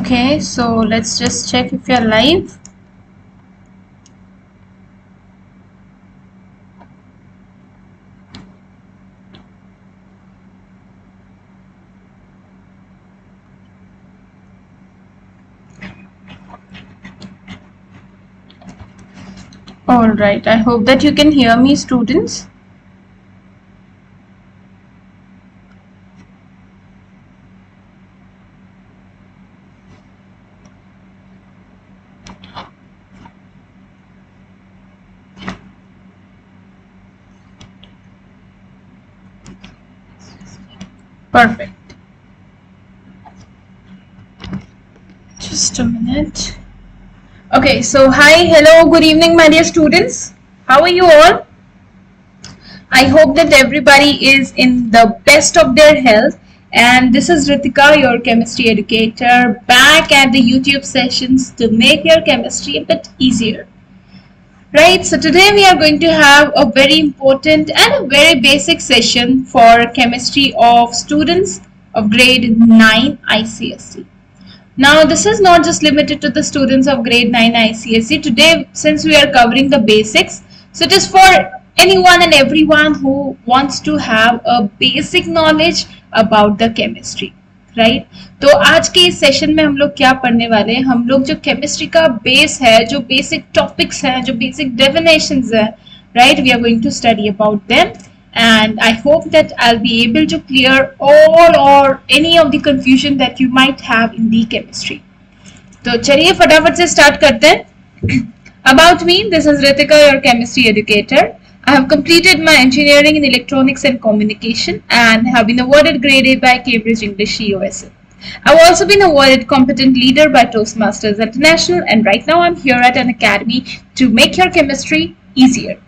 Okay, so let's just check if you're live. All right, I hope that you can hear me, students. Perfect. Just a minute. Okay, so hi, hello, good evening, my dear students. How are you all? I hope that everybody is in the best of their health. And this is Ritika, your chemistry educator, back at the YouTube sessions to make your chemistry a bit easier. Right, so today we are going to have a very important and a very basic session for chemistry of students of grade 9 ICSE. Now, this is not just limited to the students of grade 9 ICSE. Today, since we are covering the basics, so it is for anyone and everyone who wants to have a basic knowledge about the chemistry. Right तो आज के इस session में हम लोग क्या पढ़ने वाले हैं, हम लोग जो केमिस्ट्री का बेस है, जो बेसिक टॉपिक्स हैं, जो बेसिक डेफिनेशंस है, right, we are going to study about them and I hope that I'll be able to clear all or any of the confusion that you might have in the chemistry. तो चलिए फटाफट से start करते हैं. About me, this is Ritika, your chemistry educator. I have completed my engineering in electronics and communication and have been awarded grade A by Cambridge English USA. I've also been awarded competent leader by Toastmasters International, and right now I'm here at Unacademy to make your chemistry easier.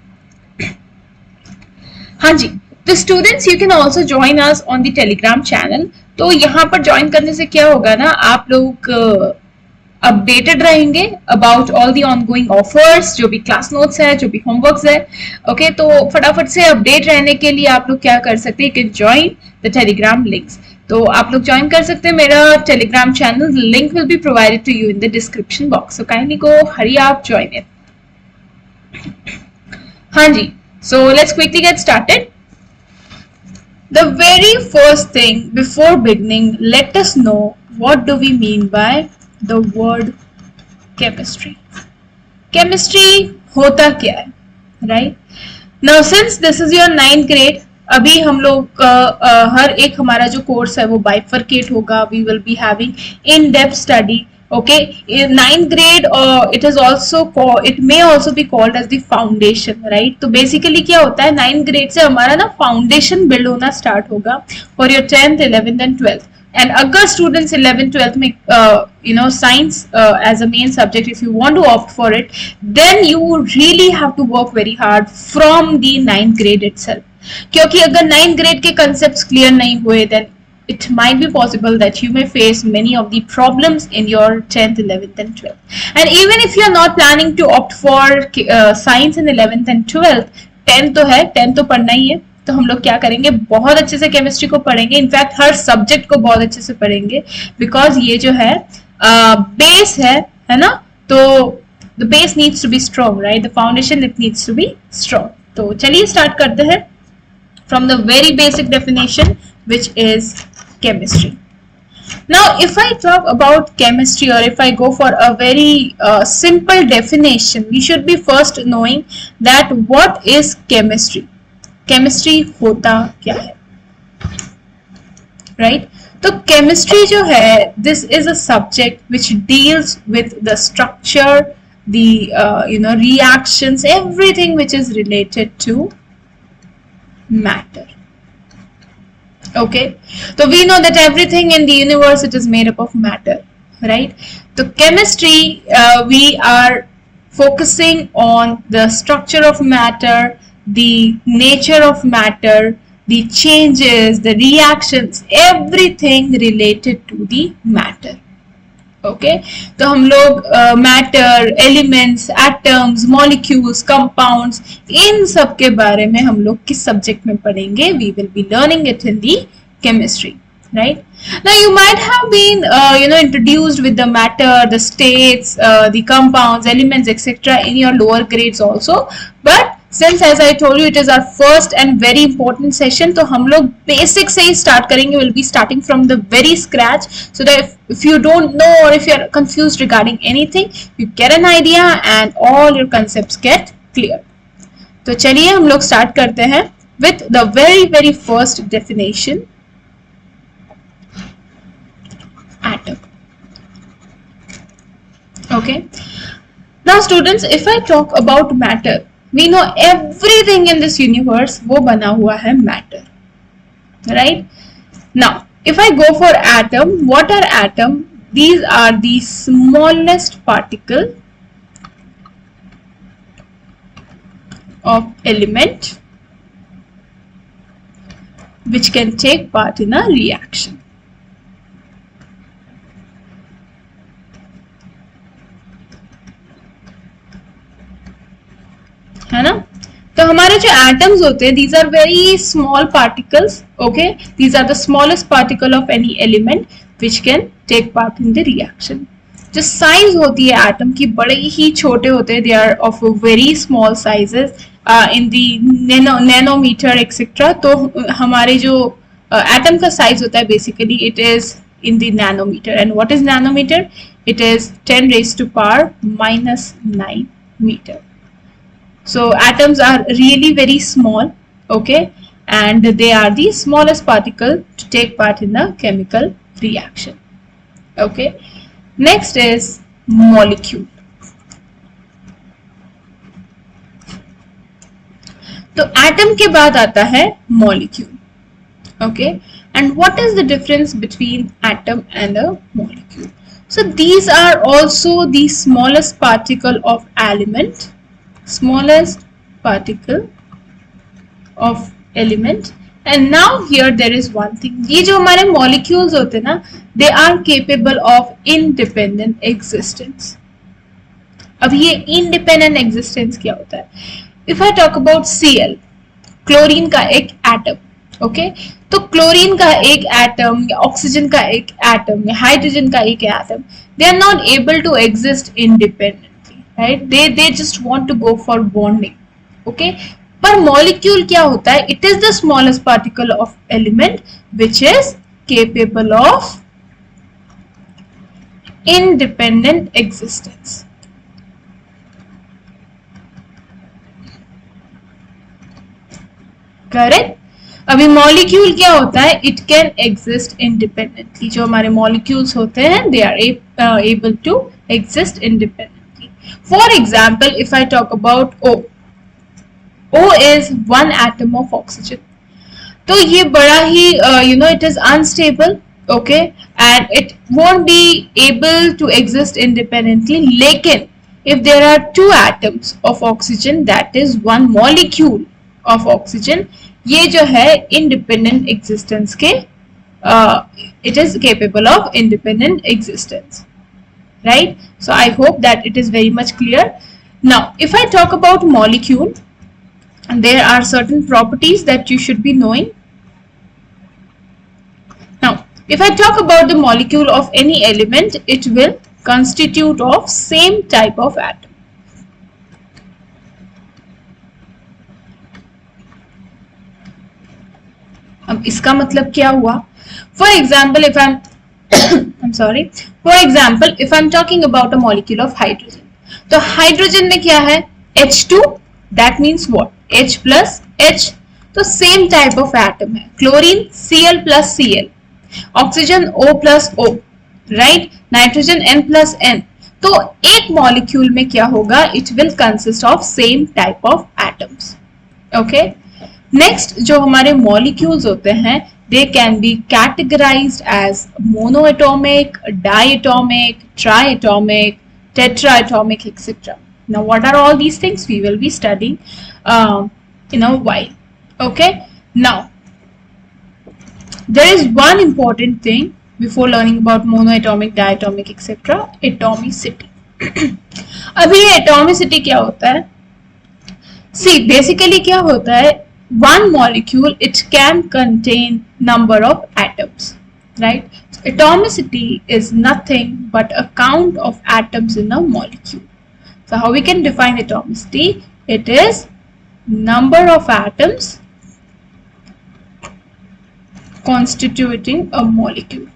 हाँ जी, तो students you can also join us on the Telegram channel. तो यहाँ पर join करने से क्या होगा ना, आप लोग अपडेटेड रहेंगे about all the ongoing offers, जो भी क्लास नोट्स है, जो भी होमवर्क्स है. ओके, तो फटाफट से अपडेट रहने के लिए आप लोग क्या कर सकते हैं, can join the Telegram links. तो आप लोग ज्वाइन कर सकते हैं मेरा Telegram channel. Link will be provided to you in the description box. So kindly go hurry आप ज्वाइन इट. हाँ जी, so let's quickly get started. The very first thing before beginning, let us know what do we mean by the word chemistry. Chemistry होता क्या है, right? Now since this is your 9th grade, अभी हम लोग हर एक हमारा जो course है वो bifurcate होगा. We will be having in-depth study. Okay, in 9th grade it is also it may also be called as the foundation, right? तो basically क्या होता है, 9th grade से हमारा ना foundation build होना start होगा for your 10th, 11th and 12th. And अगर students 11th, 12th में science as a main subject, if you want to opt for it, then you really have to work very hard from the 9th grade itself. क्योंकि अगर 9th grade के concepts clear नहीं हुए, then it might be possible that you may face many of the problems in your 10th, 11th and 12th. And even if you are not planning to opt for science in 11th and 12th, 10th तो है, 10th तो पढ़ना ही है. तो हम लोग क्या करेंगे, बहुत अच्छे से केमिस्ट्री को पढ़ेंगे. इनफैक्ट हर सब्जेक्ट को बहुत अच्छे से पढ़ेंगे, बिकॉज ये जो है बेस है ना. तो the base needs to be strong, right, the foundation it needs to be strong. तो चलिए स्टार्ट करते हैं from the very basic definition, which is chemistry. Now if I talk about chemistry, or if I go for a very simple definition, we should be first knowing that what is chemistry. Chemistry होता क्या है, right? तो chemistry जो है, this is a subject which deals with the structure, the reactions, everything which is related to matter. Okay, so we know that everything in the universe, it is made up of matter, right? So chemistry, we are focusing on the structure of matter, the nature of matter, the changes, the reactions, everything related to the matter. Okay, तो हम लोग matter, elements, atoms, molecules, compounds, इन सब के बारे में हम लोग किस सब्जेक्ट में पढ़ेंगे, we will be learning it in the chemistry, right. Now you might have been introduced with the matter, the states, the compounds, elements, etc. in your lower grades also, but since as I told you it is our first and very important session, तो हम लोग basic से ही start करेंगे. We'll be starting from the very scratch so that if you don't know or if you're confused regarding anything, you get an idea and all your concepts get clear. तो चलिए हम लोग start करते हैं with the very first definition, atom. Okay. Now students, if I talk about matter, we know everything in this universe वो बना हुआ है matter, right? Now if I go for atom, what are atom? These are the smallest particle of element which can take part in a reaction. है ना? तो हमारे जो atoms होते हैं, these are very small particles. Okay, these are the smallest particle of any element which can take part in the reaction. जो size होती है atom की बड़े ही छोटे होते हैं, they are of very small sizes in the nanometer etc. तो हमारे जो atom का size होता है basically it is in the nanometer. And what is nanometer? It is 10 raised to power minus 9 meter. So atoms are really very small, okay, and they are the smallest particle to take part in the chemical reaction. Okay, next is molecule. तो atom के बाद आता है molecule. Okay, and what is the difference between atom and a molecule? So these are also the smallest particle of element, smallest particle of element. And now here there is one thing, ये जो हमारे molecules होते हैं ना, they are capable of independent existence. अब ये independent existence क्या होता है? If I talk about Cl, chlorine का एक एटम, ओके, तो क्लोरीन का एक एटम या ऑक्सीजन का एक एटम या हाइड्रोजन का एक atom, they are not able to exist independently, right? They just want to go for bonding, okay. पर मॉलिक्यूल क्या होता है? It is the smallest particle of element which is capable of independent existence. Correct. अभी molecule क्या होता है? It can exist independently. जो हमारे मॉलिक्यूल्स होते हैं they are able to exist independently. For example, if I talk about O, O is one atom of oxygen. तो ये बड़ा ही it is unstable, okay, and it won't be able to exist independently. लेकिन if there are two atoms of oxygen, that is one molecule of oxygen, ये जो है independent existence के it is capable of independent existence, right? So I hope that it is very much clear. Now if I talk about molecule, there are certain properties that you should be knowing. Now if I talk about the molecule of any element, it will constitute of same type of atom. अब इसका मतलब क्या हुआ? For example, if I'm sorry. For example, if I'm talking about a molecule of hydrogen, तो hydrogen में क्या है? H2. That means what? H plus H. तो same type of atom है. Chlorine Cl plus Cl. Oxygen O plus O. Right? Nitrogen N plus N. तो एक molecule में क्या होगा? It will consist of same type of atoms. Okay? Next जो हमारे molecules होते हैं, they can be categorized as monoatomic, diatomic, triatomic, tetraatomic etcetera. Now what are all these things we will be studying in a while. Okay, now there is one important thing before learning about monoatomic, diatomic etcetera, atomicity. अभी ये atomicity क्या होता है? See basically क्या होता है? One molecule, it can contain number of atoms. right? So atomicity is nothing but a count of atoms in a molecule. So how we can define atomicity? It is number of atoms constituting a molecule.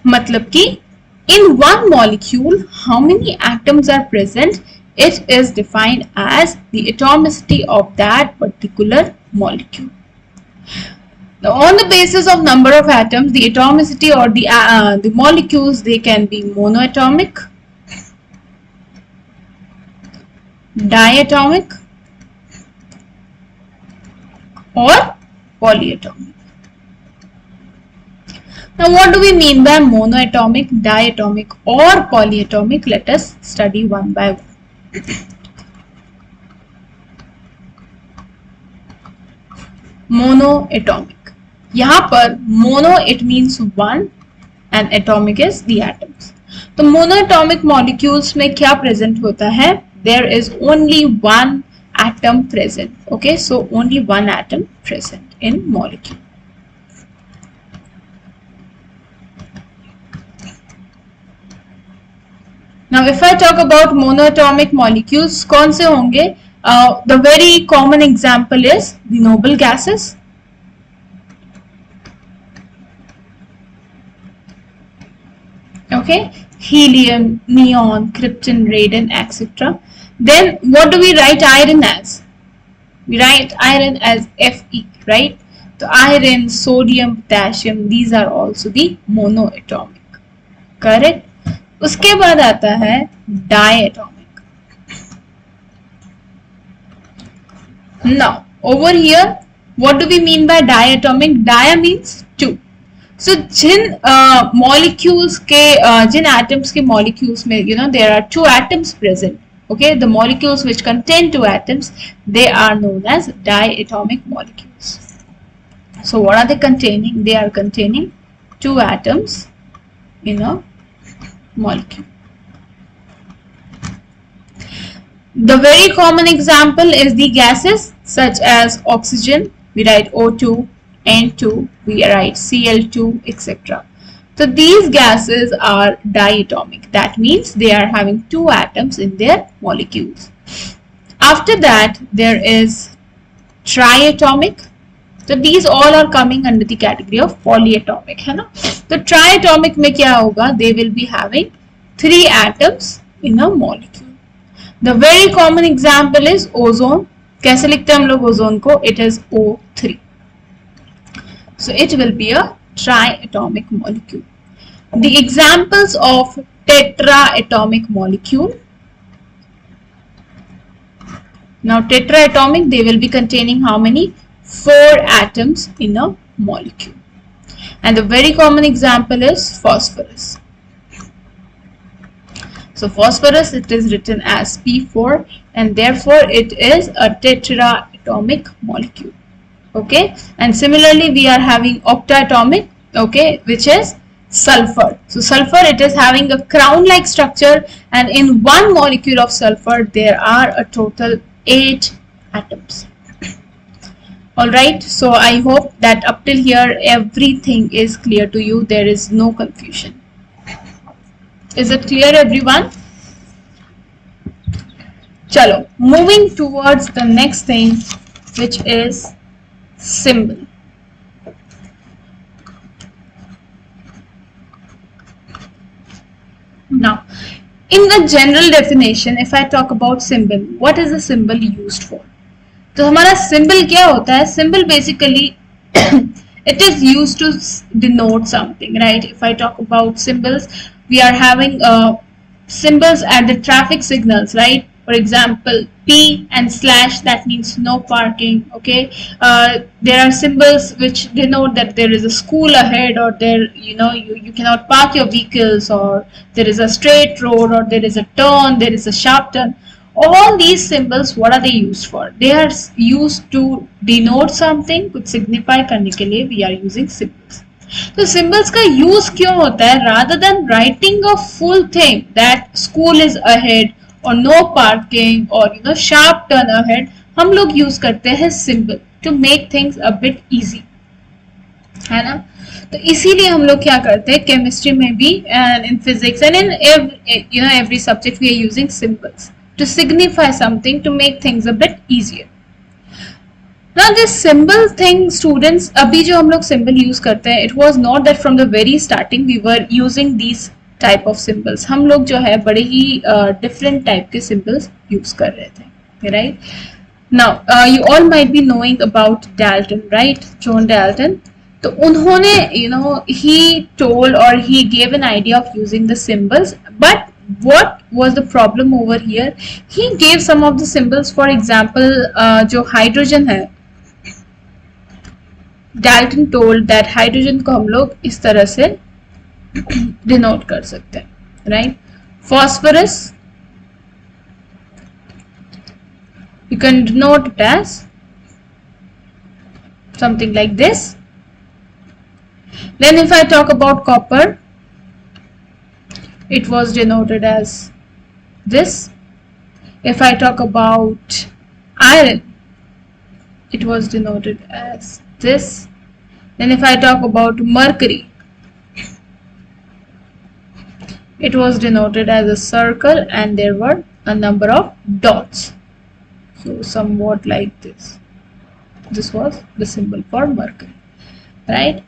मतलब कि in one molecule how many atoms are present, it is defined as the atomicity of that particular molecule. Now, on the basis of number of atoms, the atomicity or the molecules, they can be monoatomic, diatomic, or polyatomic. Now, what do we mean by monoatomic, diatomic, or polyatomic? Let us study one by one. Monoatomic. यहाँ पर mono it means one and atomic is the atoms. तो monoatomic molecules में क्या present होता है? There is only one atom present. Okay, so only one atom present in molecule. Now, if I talk about monoatomic molecules, कौन से होंगे? The very common example is the noble gases. Okay, helium, neon, krypton, radon, etc. Then what do we write iron as? We write iron as Fe, right? So iron, sodium, potassium, these are also the monoatomic. Correct? उसके बाद आता है diatomic. Now, over here, what do we mean by diatomic? Dia means two. So, Jin molecules के जिन atoms के molecules में, you know, there are two atoms present. Okay, the molecules which contain two atoms, they are known as diatomic molecules. So, what are they containing? They are containing two atoms in a molecule. The very common example is the gases such as oxygen. We write O2, N2, we write Cl2, etc. So these gases are diatomic. That means they are having two atoms in their molecules. After that, there is triatomic. So these all are coming under the category of polyatomic, है ना? तो triatomic में क्या होगा? They will be having three atoms in a molecule. The very common example is ozone. कैसे लिखते हैं हम लोग ozone को? It is O3. So it will be a triatomic molecule. The examples of tetraatomic molecule. Now tetraatomic, they will be containing how many? 4 atoms in a molecule. And the very common example is phosphorus. So phosphorus, it is written as P4 and therefore it is a tetraatomic molecule. Okay, and similarly we are having octatomic, okay, which is sulfur. So sulfur, it is having a crown like structure and in one molecule of sulfur there are a total 8 atoms. Alright, so I hope that up till here everything is clear to you. There is no confusion. Is it clear, everyone? Chalo, moving towards the next thing, which is symbol. Now, in the general definition, if I talk about symbol, what is a symbol used for? तो हमारा symbol क्या होता है? Symbol basically it is used to denote something, right? If I talk about symbols, we are having symbols at the traffic signals, right? For example, P and slash, that means no parking. Okay, there are symbols which denote that there is a school ahead, or there, you know, you cannot park your vehicles, or there is a straight road, or there is a turn, there is a sharp turn. All these symbols, what are they used for? They are used to denote something, कुछ signify करने के लिए we are using symbols. तो symbols का use क्यों होता है? Rather than writing a full thing that school is ahead or no parking or, you know, sharp turn ahead, हम लोग use करते हैं symbol. to make things a bit easy, है ना. तो इसीलिए हम लोग क्या करते हैं केमिस्ट्री में भी and in physics and in every subject we are using symbols to signify something to make things a bit easier. Now this symbol thing students, अभी जो हम लोग symbol use करते हैं, it was not that from the very starting we were using these type of symbols. हम लोग जो है बड़े ही different type के symbols use कर रहे थे, right? Now you all might be knowing about Dalton, right? John Dalton. तो उन्होंने he told or he gave an idea of using the symbols, but what was the problem over here? He gave some of the symbols, for example जो hydrogen है, Dalton told that hydrogen को हम लोग इस तरह से denote कर सकते हैं, right? Phosphorus you can denote it as something like this. Then if I talk about copper, it was denoted as this. If I talk about iron, it was denoted as this. Then if I talk about mercury, it was denoted as a circle and there were a number of dots. So somewhat like this. This was the symbol for mercury, right?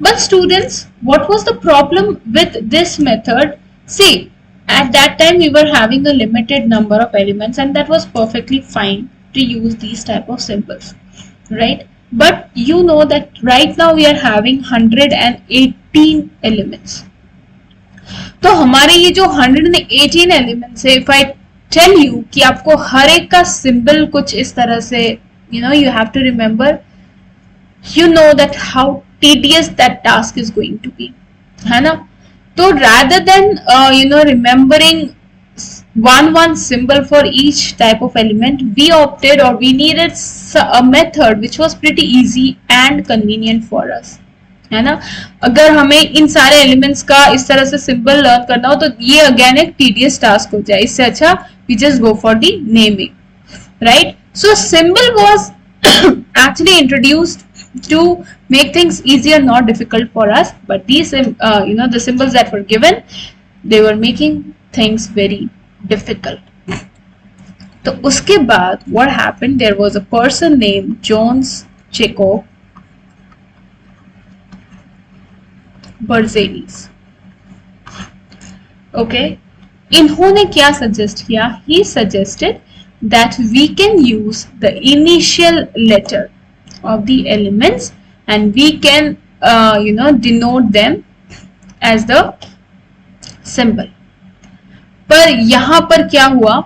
But students, what was the problem with this method? See, at that time we were having a limited number of elements and that was perfectly fine to use these type of symbols, right? But you know that right now we are having 118 elements. तो हमारे ये जो 118 elements है, if I tell you कि आपको हर एक का symbol कुछ इस तरह से, you have to remember, you know that how tedious that task is going to be, है ना. तो rather than remembering one symbol for each type of element, we opted or we needed a method which was pretty easy and convenient for us, है ना. अगर हमें इन सारे elements का इस तरह से सिंबल लर्न करना हो तो ये अगेन एक टीडियस टास्क हो जाए. इससे अच्छा we just go for the naming, right? So symbol was actually introduced to make things easier, not difficult for us, but these the symbols that were given, they were making things very difficult. तो उसके बाद what happened, there was a person named Jones Jacob Berzelius. Okay, इन्होंने क्या suggest किया? He suggested that we can use the initial letter of the elements and we can denote them as the symbol. पर यहाँ पर क्या हुआ?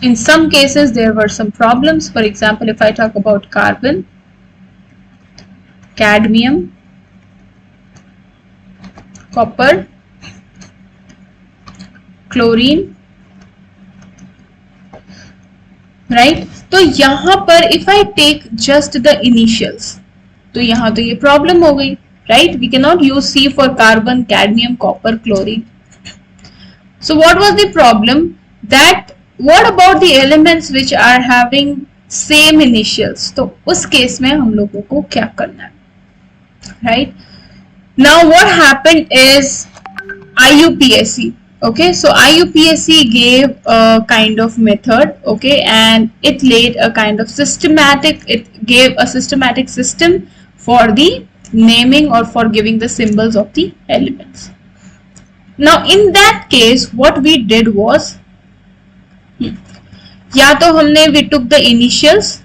In some cases there were some problems. For example, if I talk about carbon, cadmium, copper, chlorine, right? तो यहाँ पर if I take just the initials, तो यहाँ तो ये problem हो गई, right? We cannot use C for carbon, cadmium, copper, chlorine. So what was the problem? That what about the elements which are having same initials? तो उस case में हम लोगों को क्या करना है, right? Now what happened is IUPAC. Okay, so IUPAC gave a kind of method, okay, and it laid a kind of it gave a systematic system for the naming or for giving the symbols of the elements. Now in that case what we did was, या तो हमने we took the initials,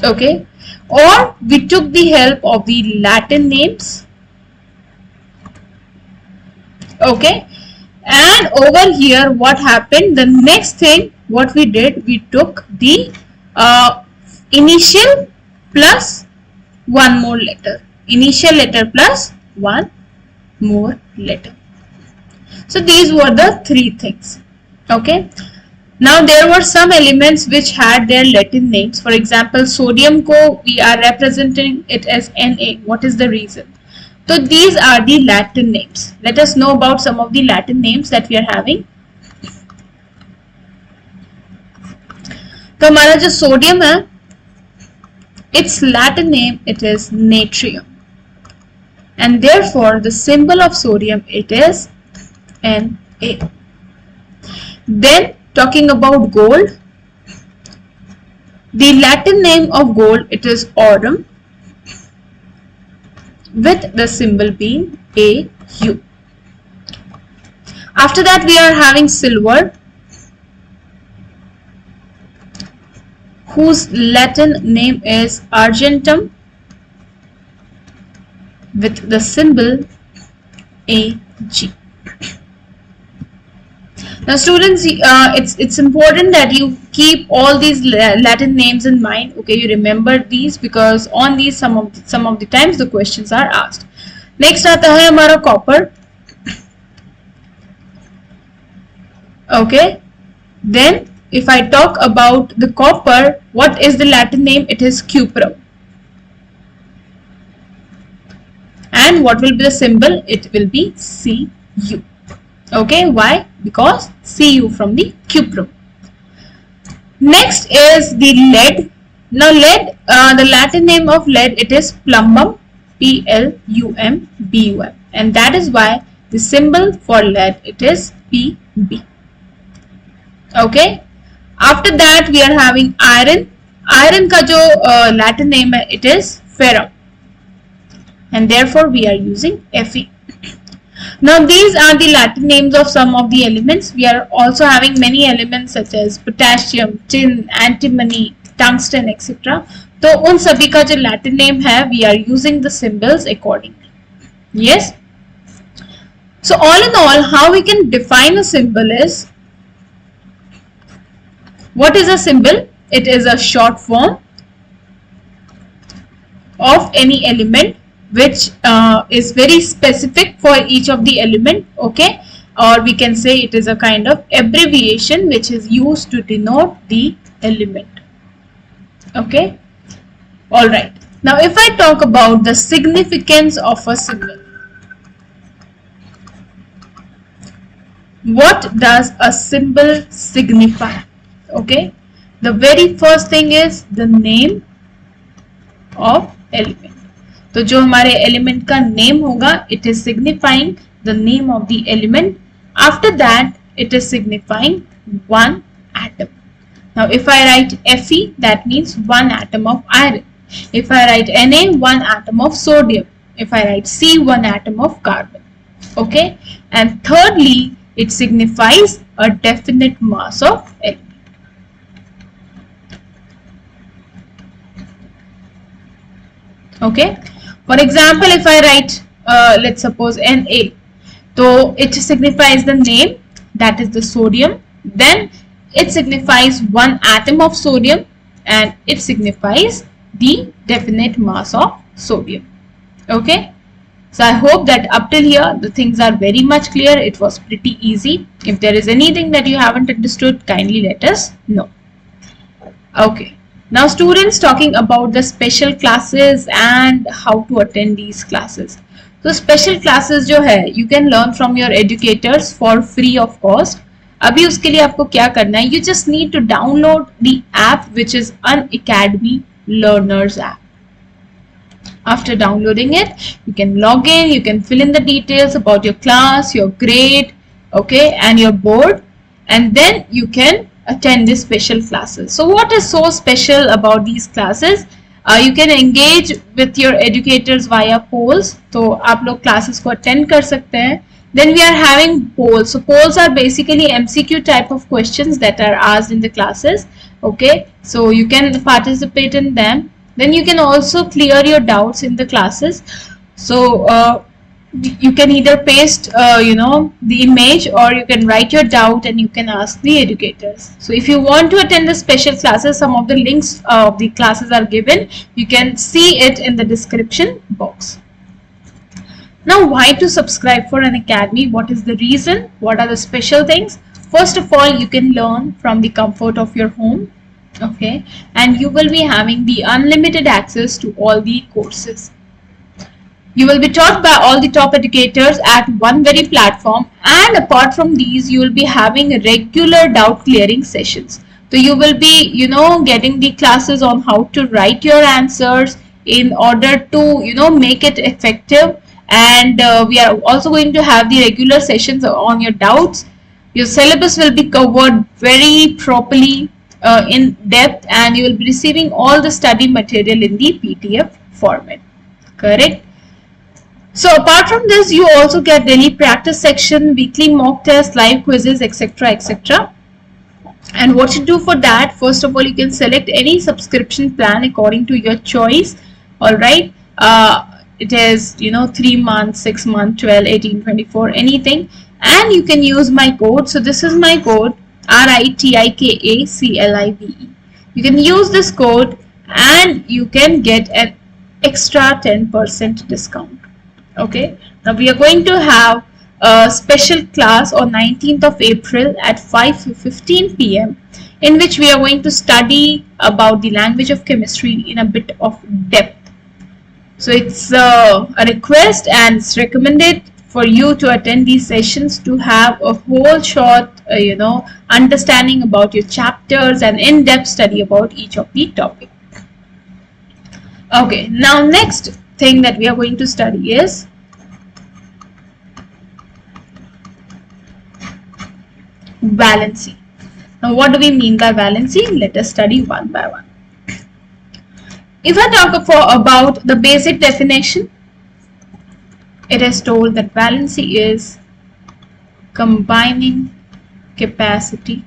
okay, or we took the help of the Latin names, okay, and over here what happened, the next thing what we did, we took the initial plus one more letter, initial letter plus one more letter. So these were the three things, okay. Now there were some elements which had their Latin names. For example, sodium ko we are representing it as Na. What is the reason? So these are the Latin names. Let us know about some of the Latin names that we are having. तो हमारा जो sodium है, Its Latin name, it is natrium. And therefore, the symbol of sodium, it is Na. Then, talking about gold, the Latin name of gold, it is aurum, with the symbol being Au. After that, we are having silver, whose Latin name is argentum, with the symbol Ag. Now students, it's important that you keep all these Latin names in mind. Okay, you remember these, because on these some of the times the questions are asked. Next आता है हमारा copper. Okay, then if I talk about the copper, what is the Latin name? It is cuprum. And what will be the symbol? It will be Cu. Okay, why? Because Cu from the cuprum. Next is the lead. Now lead, the Latin name of lead, it is plumbum, Plumbum, and that is why the symbol for lead, it is Pb. Okay, after that we are having iron. Iron का जो Latin name है, it is ferrum, and therefore we are using Fe. Now these are the Latin names of some of the elements. We are also having many elements such as potassium, tin, antimony, tungsten, etc. तो उन सभी का जो Latin name है, we are using the symbols accordingly. Yes. So all in all, how we can define a symbol is, what is a symbol? It is a short form of any element which is very specific for each of the element. Okay, or we can say it is a kind of abbreviation which is used to denote the element. Okay, all right. Now if I talk about the significance of a symbol, what does a symbol signify? Okay, the very first thing is the name of element. तो जो हमारे element का name होगा, it is signifying the name of the element. After that, it is signifying one atom. Now if I write Fe, that means one atom of iron. If I write Na, one atom of sodium. If I write C, one atom of carbon. Okay, and thirdly, it signifies a definite mass of element. Okay, for example, if I write let's suppose Na, so it signifies the name, that is the sodium. Then it signifies one atom of sodium, and it signifies the definite mass of sodium. Okay, so I hope that up till here the things are very much clear. It was pretty easy. If there is anything that you haven't understood, kindly let us know. Okay, now students, talking about the special classes and how to attend these classes. So special classes जो है, you can learn from your educators for free of cost. अभी उसके लिए आपको क्या करना है? You just need to download the app which is Unacademy Learners app. After downloading it, you can log in, you can fill in the details about your class, your grade, okay, and your board, and then you can attend these special classes. So what is so special about these classes? You can engage with your educators via polls. तो आप लोग classes को attend कर सकते हैं. Then we are having polls. So polls are basically MCQ type of questions that are asked in the classes. Okay, so you can participate in them. Then you can also clear your doubts in the classes. So you can either paste the image, or you can write your doubt and you can ask the educators. So if you want to attend the special classes, some of the links of the classes are given. You can see it in the description box. Now, why to subscribe for Unacademy? What is the reason? What are the special things? First of all, you can learn from the comfort of your home. Okay, and you will be having the unlimited access to all the courses. You will be taught by all the top educators at one very platform, and apart from these, you will be having regular doubt clearing sessions. So you will be, getting the classes on how to write your answers in order to, make it effective. And we are also going to have the regular sessions on your doubts. Your syllabus will be covered very properly in depth, and you will be receiving all the study material in the PDF format. Correct? So apart from this, you also get daily practice section, weekly mock tests, live quizzes, etc., etc. And what you do for that, first of all, you can select any subscription plan according to your choice. All right. It is, 3 months, 6 months, 12, 18, 24, anything. And you can use my code. So this is my code, RITIKACLIVE. You can use this code and you can get an extra 10% discount. Okay. Now we are going to have a special class on 19th of April at 5:15 p.m. in which we are going to study about the language of chemistry in a bit of depth. So it's a request and it's recommended for you to attend these sessions to have a whole short, understanding about your chapters and in-depth study about each of the topic. Okay, now next thing that we are going to study is valency. Now what do we mean by valency? Let us study one by one. If I talk about the basic definition, it is told that valency is combining capacity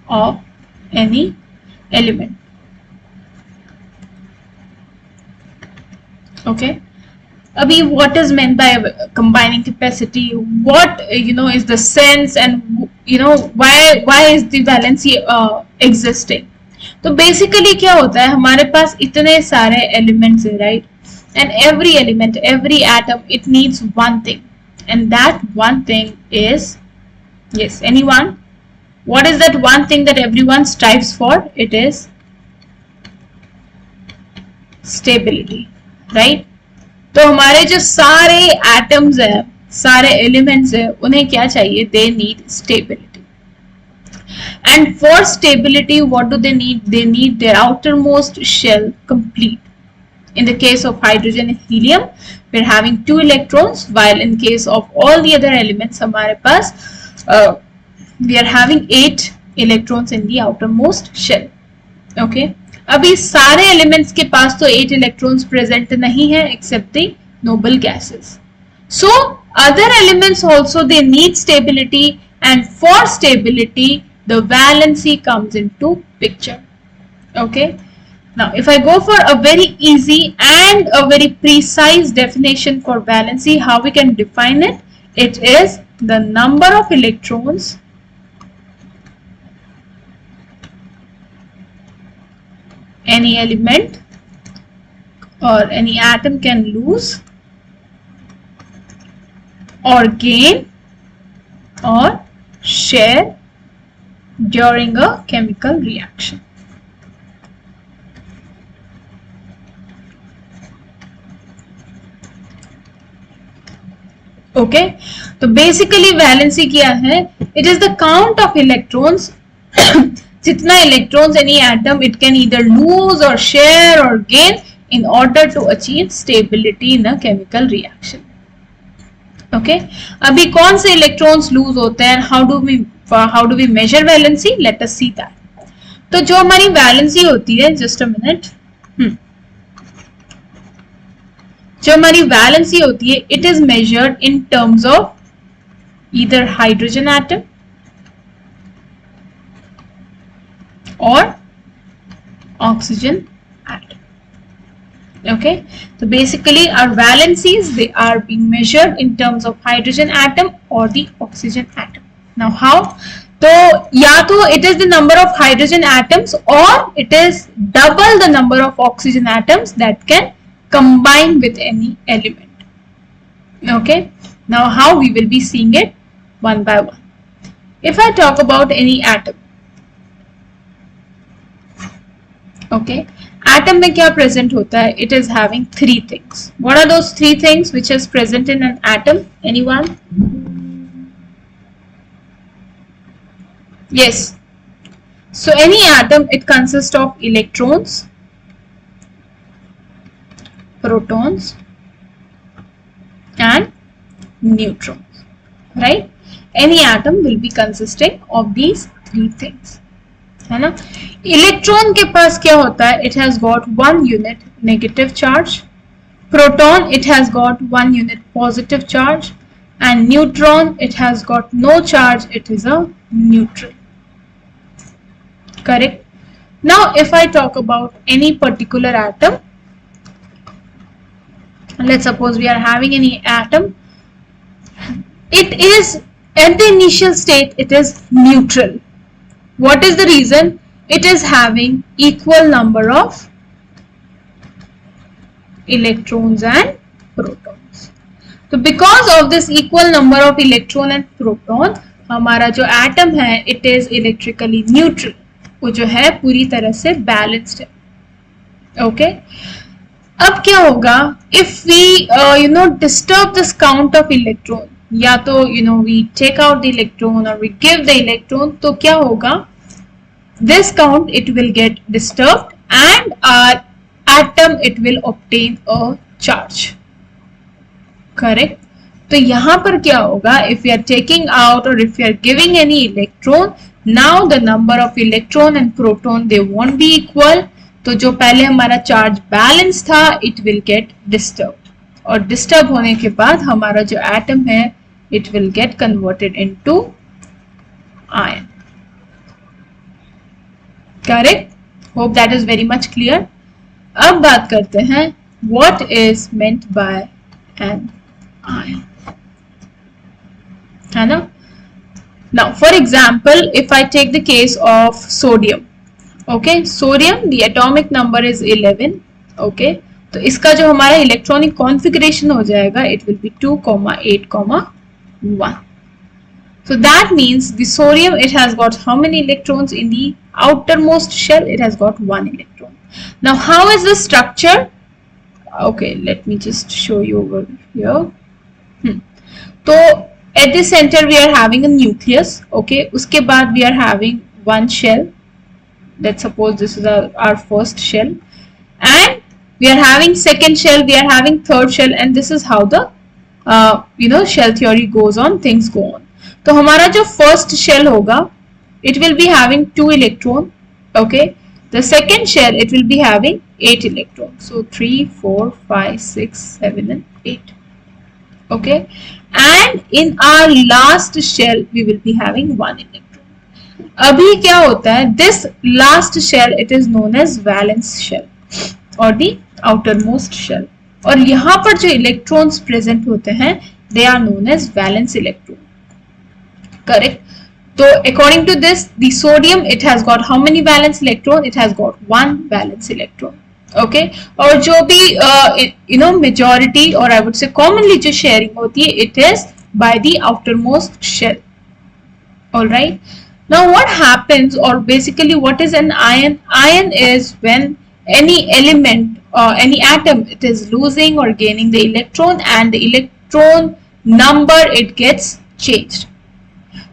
of any element. Okay. Abhi, what is meant by combining capacity? What is the sense, and why is the valency existing? तो basically क्या होता है, हमारे पास इतने सारे elements है, right? And every element, every atom, it needs one thing, and that one thing is, yes, anyone? What is that one thing that everyone strives for? It is stability, right? तो हमारे जो सारे atoms है, सारे elements है, उन्हें क्या चाहिए? They need stability. And for stability, what do they need? They need their outermost shell complete. In the case of hydrogen and helium, we're having 2 electrons, while in case of all the other elements, हमारे पास we are having 8 electrons in the outermost shell. Okay. अभी सारे elements के पास तो 8 electrons present नहीं है except the noble gases. So other elements also, they need stability, and for stability the valency comes into picture. Okay. Now if I go for a very easy and a very precise definition for valency, how we can define it? It is the number of electrons any element or any atom can lose or gain or share during a chemical reaction. Okay, so basically valency क्या है? It is the count of electrons जितना electrons any atom it can either lose or share or gain in order to achieve stability in a chemical reaction. Okay, अभी कौन से electrons lose होते हैं? How do we measure valency? Let us see that. तो जो हमारी valency होती है, just a minute, जो हमारी valency होती है, it is measured in terms of either hydrogen atom or oxygen atom. Okay, so basically our valencies, they are being measured in terms of hydrogen atom or the oxygen atom. Now how? So या तो it is the number of hydrogen atoms or it is double the number of oxygen atoms that can combine with any element. Okay, now how we will be seeing it one by one. If I talk about any atom, okay, atom में क्या present होता है? It is having 3 things. What are those 3 things which is present in an atom? Anyone? Yes. So any atom, it consists of electrons, protons and neutrons, right? Any atom will be consisting of these three things, है ना? Electron के पास क्या होता है? It has got one unit negative charge. Proton, it has got one unit positive charge, and neutron, it has got no charge. It is a neutral. Correct? Now, if I talk about any particular atom, let's suppose we are having any atom. It is at the initial state, it is neutral. What is the reason? It is having equal number of electrons and protons. So because of this equal number of electron and proton, हमारा जो atom है, it is electrically neutral. वो जो है पूरी तरह से balanced है. Okay? अब क्या होगा? If we disturb this count of electron, या तो we take out the electron or we give the electron, तो क्या होगा? This count, it will get disturbed and our atom, it will obtain a charge. Correct? तो यहाँ पर क्या होगा? If we are taking out or if we are giving any electron, now the number of electron and proton, they won't be equal. तो जो पहले हमारा charge balance था, it will get disturbed. और डिस्टर्ब होने के बाद हमारा जो एटम है, it will get converted into ion. Correct? Hope that is very much clear. अब बात करते हैं what is meant by an ion. है ना? Now, for example, if I take the case of sodium, okay, sodium, the atomic number is 11, okay, तो इसका जो हमारा इलेक्ट्रॉनिक कॉन्फ़िगरेशन हो जाएगा, it will be 2, 8, 1. So that means the sodium, it has got how many electrons in the outermost shell? It has got 1 electron. Now, how is the structure? Okay, let me just show you over here. So at the center we are having a nucleus. Okay, उसके बाद we are having one shell. Let's suppose this is our first shell, and we are having second shell, we are having third shell, and this is how the shell theory goes on, things go on. तो हमारा जो first shell होगा, it will be having 2 electron. Okay, the second shell, it will be having 8 electrons. So 3, 4, 5, 6, 7 and 8. Okay, and in our last shell we will be having 1 electron. अभी क्या होता है? This last shell, it is known as valence shell or the outermost shell. और यहाँ पर जो electrons present होते हैं, they are known as valence electron. Correct? So according to this, the sodium, it has got how many valence electron? It has got 1 valence electron. Okay, और जो भी majority or I would say commonly जो sharing होती है, it is by the outermost shell. All right. Now what happens, or basically what is an ion? Ion is when any element or any atom, it is losing or gaining the electron, and the electron number, it gets changed.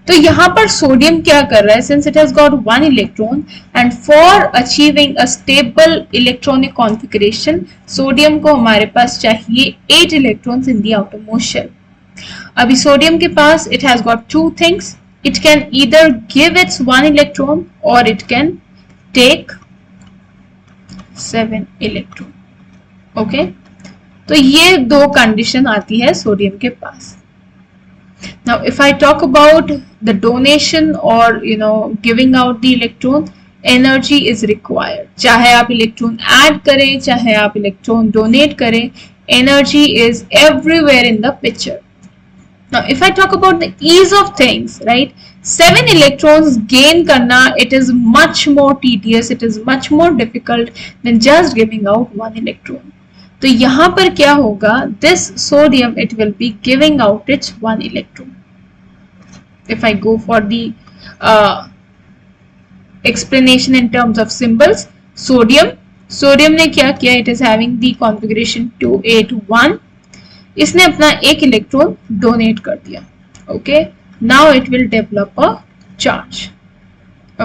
तो यहाँ पर sodium क्या कर रहा है? Since it has got 1 electron, and for achieving a stable electronic configuration, sodium को हमारे पास चाहिए 8 electrons in the outermost shell. अभी सोडियम के पास, it has got 2 things. It can either give its 1 electron or it can take 7 electron. Okay, तो ये 2 condition आती है sodium के पास. Now, if I talk about the donation or giving out the electron, energy is required. चाहे आप electron add करें, चाहे आप electron donate करें, energy is everywhere in the picture. Now, if I talk about the ease of things, right? 7 electrons gain करना, it is much more tedious, it is much more difficult than just giving out 1 electron. तो यहाँ पर क्या होगा? This sodium, it will be giving out its 1 electron. If I go for the explanation in terms of symbols, sodium ने क्या किया? It is having the configuration 2, 8, 1. इसने अपना 1 इलेक्ट्रॉन डोनेट कर दिया. Okay, now it will develop a charge.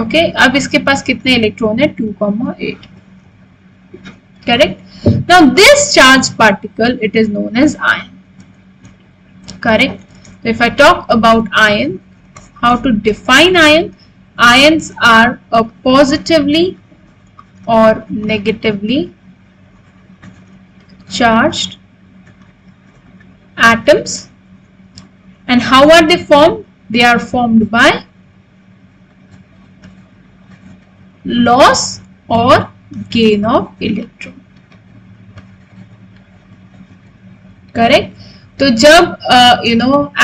Okay अब इसके पास कितने इलेक्ट्रॉन है 2,8 correct. Now this charged particle it is known as ion, correct. So if I talk about ion, how to define ion, ions are a positively or negatively charged atoms. And how are they formed? They are formed by loss or gain of electron, correct. तो जब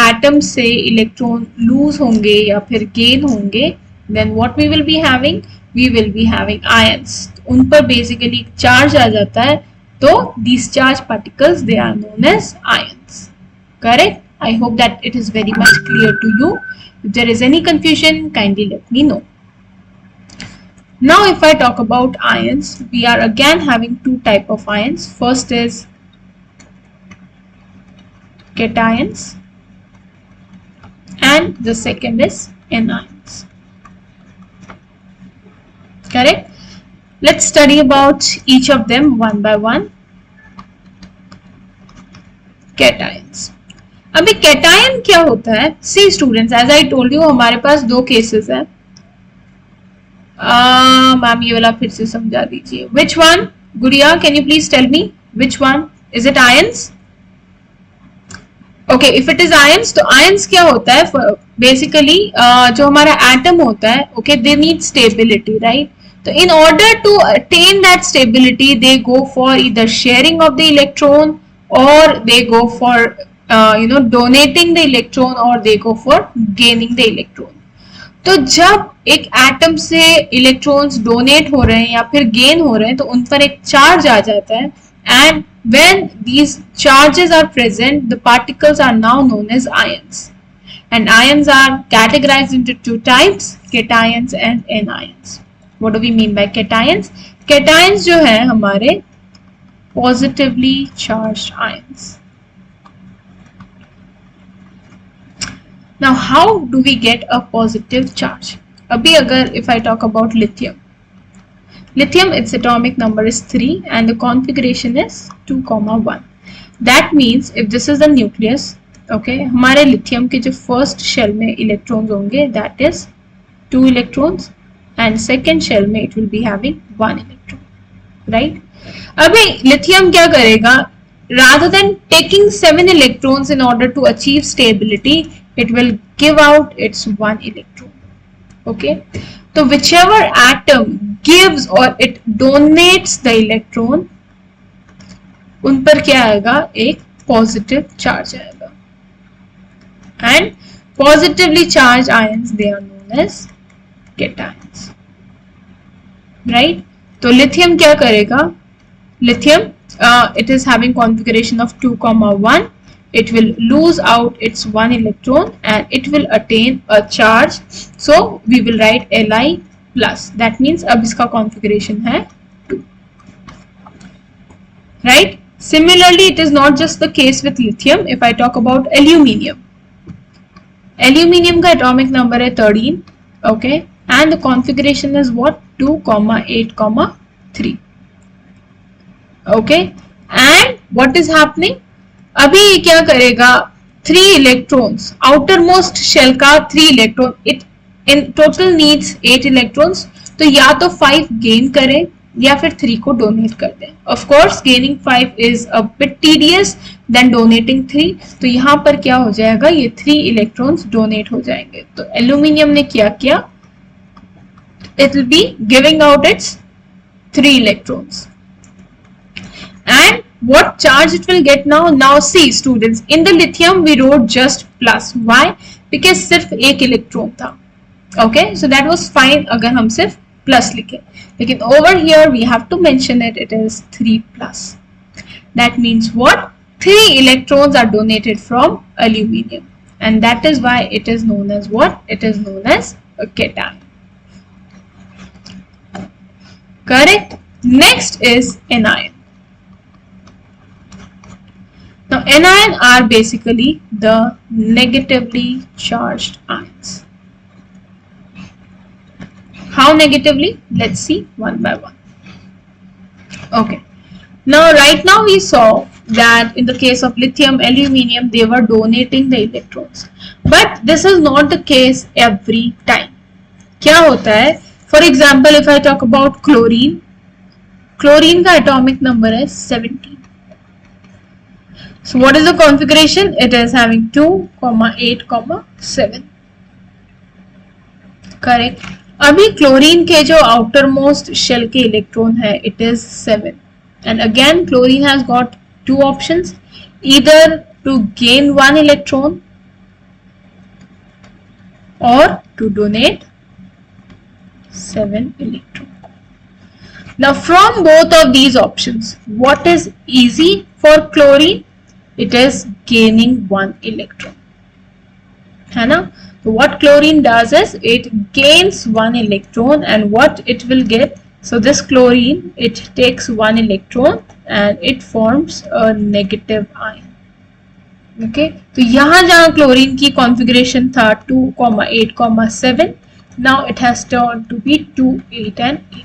atom से electron lose होंगे या फिर gain होंगे, then what we will be having ions. उन पर basically charge आ जाता है, तो these charge particles they are known as ions, correct. I hope that it is very much clear to you. If there is any confusion, kindly let me know. Now if I talk about ions, we are again having two type of ions. First is cations and the second is anions, correct. Let's study about each of them one by one. Cations. अभी cation क्या होता है? See students, as I told you हमारे पास दो cases है. Ma'am ये वाला फिर से समझा दीजिए. Which one? Gudiya can you please tell me which one? Is it ions? Okay, if it is ions, तो आयंस क्या होता है? बेसिकली जो हमारा एटम होता है, okay, they need stability, right. तो in order to attain that stability they go for either sharing of the electron और they go for donating the electron or they go for gaining the electron. तो जब एक atom से electrons donate हो रहे हैं या फिर गेन हो रहे हैं, तो उन पर एक चार्ज आ जाता है, and when these charges are present, the particles are now known as ions. And ions are categorized into two types, cations and anions. What do we mean by cations? Cations जो है हमारे positively charged ions. Now how do we get a positive charge? अभी अगर if I talk about lithium, its atomic number is 3 and the configuration is 2,1. That means if this is the nucleus, okay, हमारे lithium के जो first shell में electrons होंगे, that is 2 electrons, and second shell में it will be having 1 electron, right? अभी lithium क्या करेगा? Rather than taking 7 electrons in order to achieve stability, it will give out its 1 electron, okay. So whichever atom gives or it donates the electron, उन पर क्या आएगा? एक positive charge आएगा. And positively charged ions, they are known as cations, right. तो lithium क्या करेगा? Lithium it is having configuration of 2,1. It will lose out its 1 electron and it will attain a charge. So we will write Li plus. That means अब इसका configuration है 2. Right? Similarly, it is not just the case with lithium. If I talk about aluminium, aluminium का atomic number है 13. Okay, and the configuration is what? 2,8,3. Okay, and what is happening? अभी ये क्या करेगा? 3 electrons, outermost shell का 3 electron, it in total needs 8 electrons. तो या तो 5 gain करें या फिर 3 को donate कर दें. Of course, gaining 5 is a bit tedious than donating 3. तो यहाँ पर क्या हो जाएगा? ये 3 electrons donate हो जाएंगे. तो aluminium ने क्या किया? It will be giving out its 3 electrons. And what charge it will get now? Now see students, in the lithium we wrote just plus. Why? Because सिर्फ एक इलेक्ट्रॉन था. Okay, so that was fine अगर हम सिर्फ plus लिखे. लेकिन over here we have to mention it. It is 3 plus. That means what? 3 electrons are donated from aluminium, and that is why it is known as what? It is known as a cation. Correct. Next is anion. Now anion are basically the negatively charged ions. How negatively? Let's see one by one. Okay. Now, right now we saw that in the case of lithium, aluminium, they were donating the electrons. But this is not the case every time. क्या होता है? For example, if I talk about chlorine, chlorine का atomic number is 17. So what is the configuration? It is having 2, 8, 7. Correct. अभी chlorine के जो outermost shell के electron है, it is 7. And again, chlorine has got two options, either to gain 1 electron or to donate 7 electrons. Now from both of these options, what is easy for chlorine? It is gaining 1 electron. है ना? So what chlorine does is it gains 1 electron, and what it will get, so this chlorine, it takes 1 electron and it forms a negative ion. Okay, तो यहाँ जहाँ chlorine की configuration था 2, 8, 7, now it has turned to be 2, 8 and 8.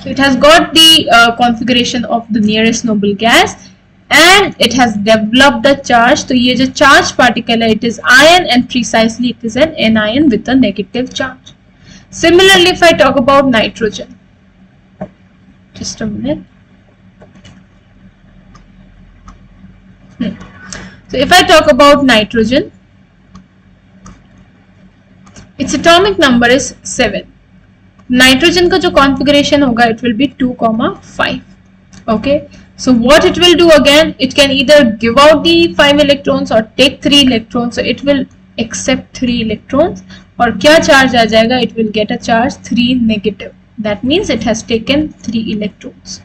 So it has got the configuration of the nearest noble gas and it has developed the charge. तो ये जो charged particle है, it is ion and precisely it is an anion with a negative charge. Similarly, if I talk about nitrogen, just a minute. So if I talk about nitrogen, its atomic number is 7. Nitrogen का जो configuration होगा, it will be 2, 5. Okay. So what it will do again, it can either give out the 5 electrons or take 3 electrons. So it will accept 3 electrons. और क्या charge आ जाएगा? It will get a charge 3 negative. That means it has taken 3 electrons.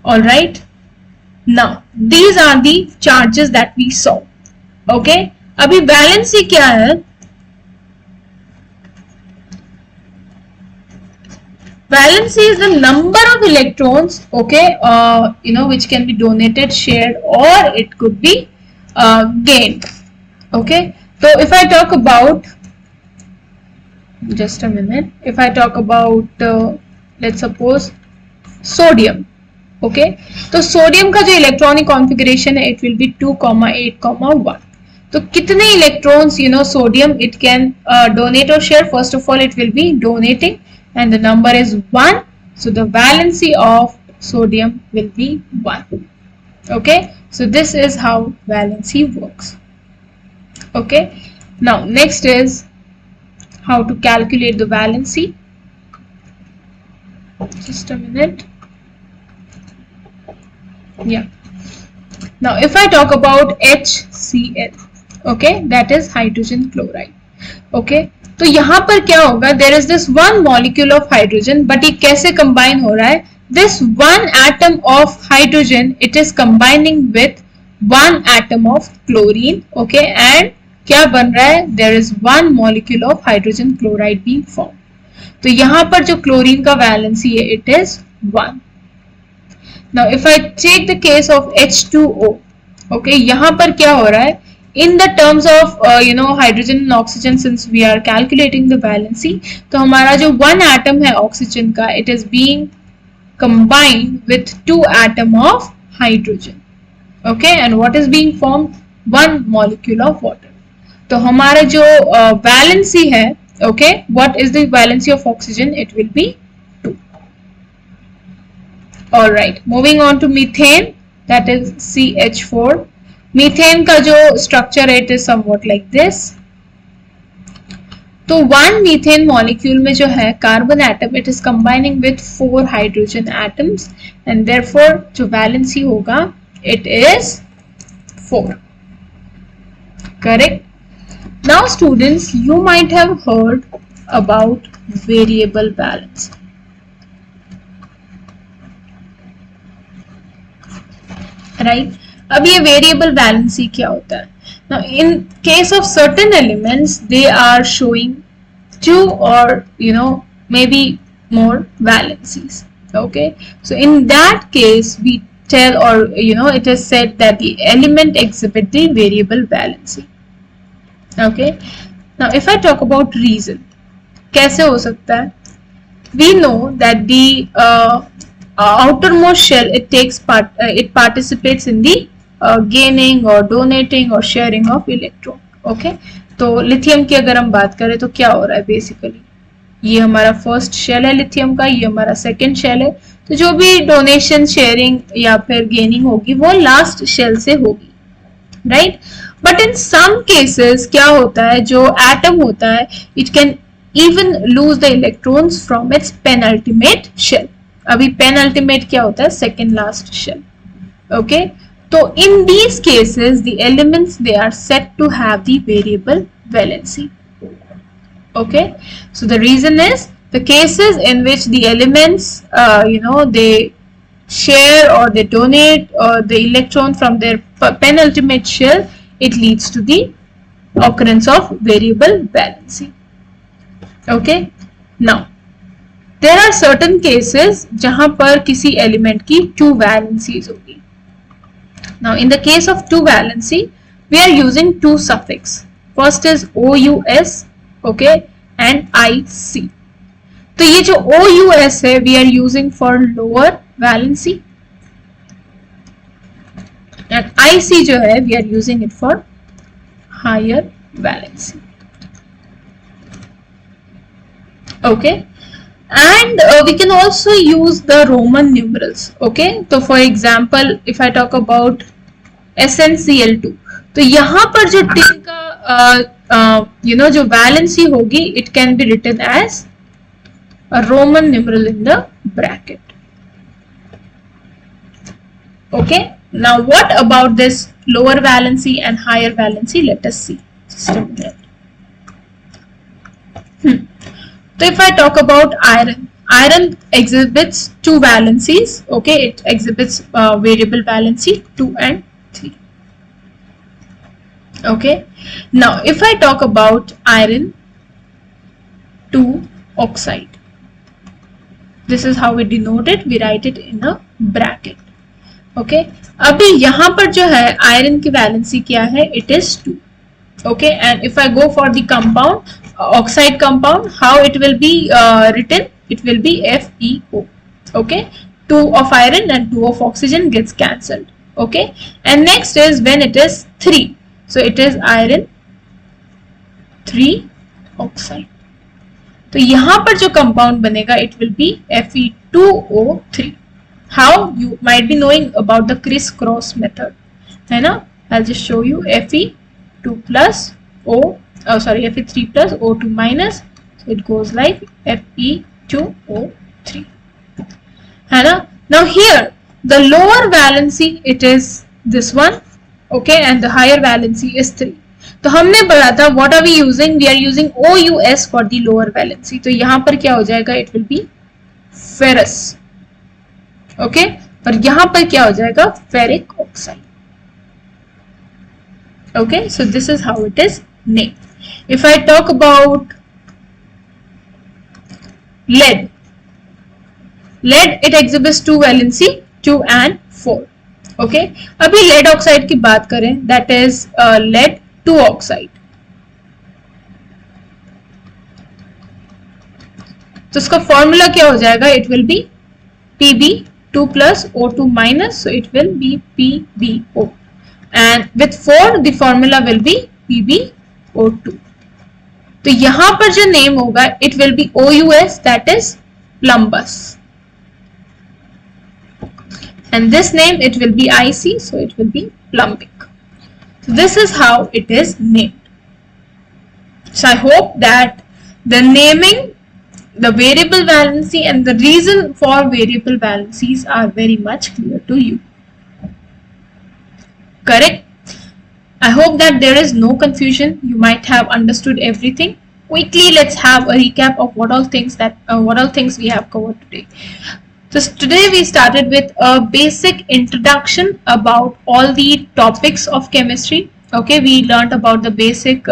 Alright. Now these are the charges that we saw. Okay. अभी valency क्या है? Valency is the number of electrons, okay, which can be donated, shared, or it could be gained. Okay. So if I talk about, just a minute, if I talk about, let's suppose sodium. Okay. So sodium का जो electronic configuration है, it will be 2, 8, 1. तो कितने electrons, sodium it can donate or share? First of all, it will be donating. And the number is 1, so the valency of sodium will be 1. Okay, so this is how valency works. Okay, now next is how to calculate the valency. Just a minute. Yeah, now if I talk about HCl, okay, that is hydrogen chloride. Okay, तो यहाँ पर क्या होगा? There is this one molecule of hydrogen, but ये कैसे combine हो रहा है? This one atom of hydrogen, it is combining with one atom of chlorine, okay, and क्या बन रहा है? There is one molecule of hydrogen chloride being formed. तो यहाँ पर जो chlorine का valency है, it is 1. Now if I take the case of H2O, okay, यहाँ पर क्या हो रहा है? In the terms of hydrogen and oxygen, since we are calculating the valency, तो हमारा जो one atom है oxygen का, it is being combined with 2 atom of hydrogen. Okay, and what is being formed? One molecule of water. तो हमारा जो valency है, okay, what is the valency of oxygen? It will be 2. Alright, moving on to methane, that is CH4. Methane का जो structure है, it is somewhat like this. तो one methane molecule में जो है carbon atom, it is combining with 4 hydrogen atoms and therefore जो valency होगा, it is 4. Correct. Now students, you might have heard about variable balance. Right. अब ये variable valency क्या होता है? Now in case of certain elements, they are showing 2 or maybe more valencies. Okay, so in that case we tell, or it is said that the element exhibit the variable valency. Okay, now if I talk about reason, कैसे हो सकता है? we know that the outermost shell, it participates in the gaining or donating or sharing of electron. Okay, तो lithium की अगर हम बात करें तो क्या हो रहा है बेसिकली, ये हमारा फर्स्ट शेल है लिथियम का, ये हमारा सेकंड शेल है, तो जो भी डोनेशन शेयरिंग या फिर गेनिंग होगी वो लास्ट शेल से होगी, right. But in some cases क्या होता है, जो एटम होता है it can even lose the electrons from its penultimate shell. अभी पेनल्टीमेट क्या होता है, सेकेंड लास्ट शेल, ओके। तो in these cases the elements, they are said to have the variable valency. Okay, so the reason is the cases in which the elements they share or they donate the electron from their penultimate shell, it leads to the occurrence of variable valency. Okay, now there are certain cases जहां पर किसी element की two valencies होगी. Now in the case of two valency we are using two suffix. First is OUS, okay, and IC. तो ये जो OUS है we are using for lower valency and IC जो है we are using it for higher valency. Okay, and we can also use the Roman numerals. Okay, तो for example if I talk about SnCl2, तो यहाँ पर जो tin का जो valency होगी it can be written as a Roman numeral in the bracket. Okay, now what about this lower valency and higher valency? Let us see. So if I talk about iron, iron exhibits two valencies. Okay, it exhibits variable valency 2 and 3. Okay, now if I talk about iron 2 oxide, this is how we denote it. We write it in a bracket. Okay, अभी यहाँ पर जो है iron की valency क्या है? It is 2. Okay, and if I go for the compound, oxide compound, how it will be written? It will be FeO. Okay, 2 of iron and 2 of oxygen gets cancelled. Okay, and next is when it is 3, so it is iron 3 oxide. तो यहाँ पर जो compound बनेगा it will be Fe2O3. How? You might be knowing about the criss-cross method, है ना? I'll just show you. Fe2 plus Fe3 plus O2 minus, so it goes like Fe2O3, है ना? Now here the lower valency it is this one, okay, and the higher valency is 3. तो हमने पढ़ा था what are we using? We are using OUS for the lower valency. तो यहाँ पर क्या हो जाएगा? It will be ferrous. Okay, और यहाँ पर क्या हो जाएगा? Ferric oxide. Okay, so this is how it is named. If I talk about lead, lead it exhibits two valency 2 and 4. Okay, अभी lead oxide की बात करें, that is lead 2 oxide. तो इसका फॉर्मूला क्या हो जाएगा? It will be Pb2 plus O2 minus, so it will be PbO. And with 4 the formula will be PbO2. तो यहाँ पर जो नेम होगा it will be OUS, that is plumbus, and this name it will be IC, so it will be plumbic. So this is how it is named. So I hope that the naming, the variable valency and the reason for variable valencies are very much clear to you. Correct? I hope that there is no confusion. You might have understood everything. Quickly, let's have a recap of what all things we have covered today. So today we started with a basic introduction about all the topics of chemistry. Okay, we learned about the basic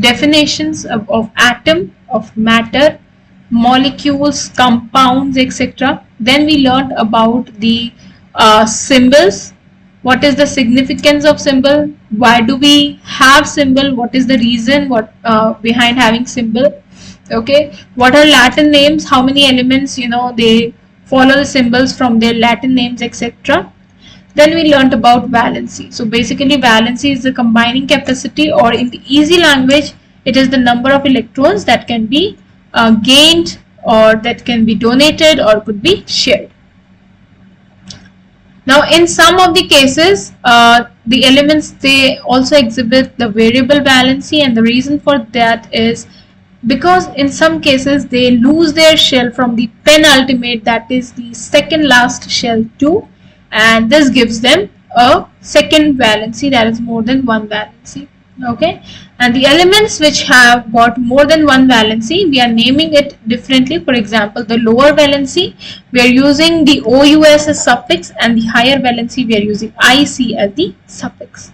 definitions of atom, of matter, molecules, compounds, etc. Then we learned about the symbols. What is the significance of symbol? Why do we have symbol? What is the reason behind having symbol? Okay, what are Latin names? How many elements, they follow the symbols from their Latin names, etc. Then we learnt about valency. So basically valency is the combining capacity, or in the easy language, it is the number of electrons that can be gained, or that can be donated, or could be shared. Now in some of the cases, the elements, they also exhibit the variable valency, and the reason for that is because in some cases they lose their shell from the penultimate, that is the second last shell too, and this gives them a second valency, that is more than one valency. Okay, and the elements which have got more than one valency, we are naming it differently. For example, the lower valency, we are using the OUS as suffix, and the higher valency, we are using IC as the suffix.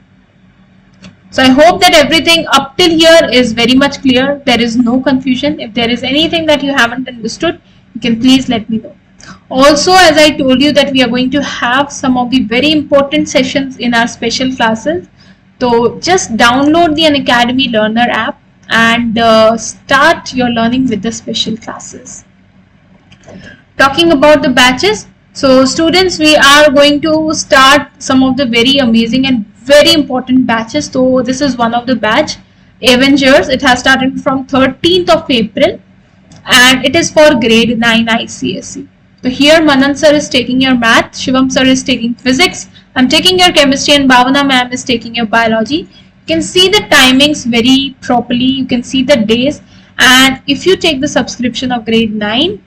So I hope that everything up till here is very much clear. There is no confusion. If there is anything that you haven't understood, you can please let me know. Also, as I told you that we are going to have some of the very important sessions in our special classes. So just download the Unacademy Learner app and start your learning with the special classes. Talking about the batches, so students, we are going to start some of the very amazing and very important batches. So this is one of the batch, Avengers. It has started from 13th of April and it is for grade 9 ICSE. So here Manan sir is taking your math, Shivam sir is taking physics, I'm taking your chemistry, and Bhavana ma'am is taking your biology. You can see the timings very properly, you can see the days, and if you take the subscription of grade 9,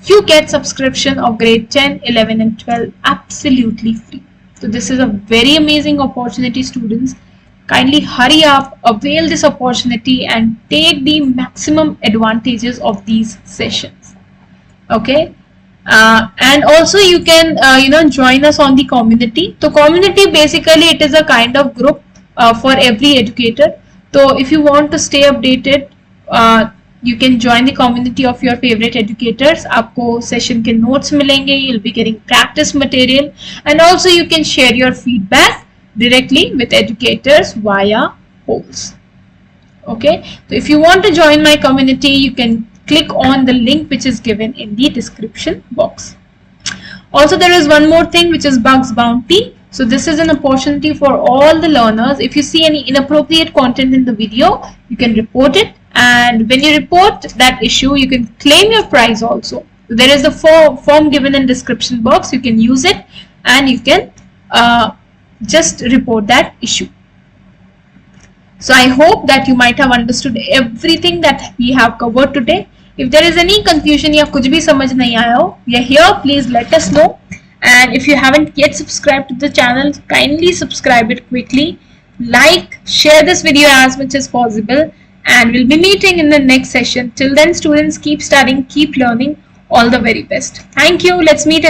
you get subscription of grade 10, 11 and 12 absolutely free. So this is a very amazing opportunity, students. Kindly hurry up, avail this opportunity and take the maximum advantages of these sessions. Okay. And also you can join us on the community. So community, basically it is a kind of group for every educator. So if you want to stay updated, you can join the community of your favorite educators. आपको session के notes मिलेंगे, you'll be getting practice material, and also you can share your feedback directly with educators via polls. Okay, so if you want to join my community, you can click on the link which is given in the description box. Also, there is one more thing, which is Bugs Bounty. So this is an opportunity for all the learners. If you see any inappropriate content in the video, you can report it, and when you report that issue, you can claim your prize also. So there is a form given in description box. You can use it and you can just report that issue. So I hope that you might have understood everything that we have covered today. If there is any confusion या कुछ भी समझ नहीं आया हो, we are here, please let us know. And if you haven't yet subscribed to the channel, kindly subscribe it quickly. Like, share this video as much as possible, and we'll be meeting in the next session. Till then, students, keep studying, keep learning. All the very best. Thank you. Let's meet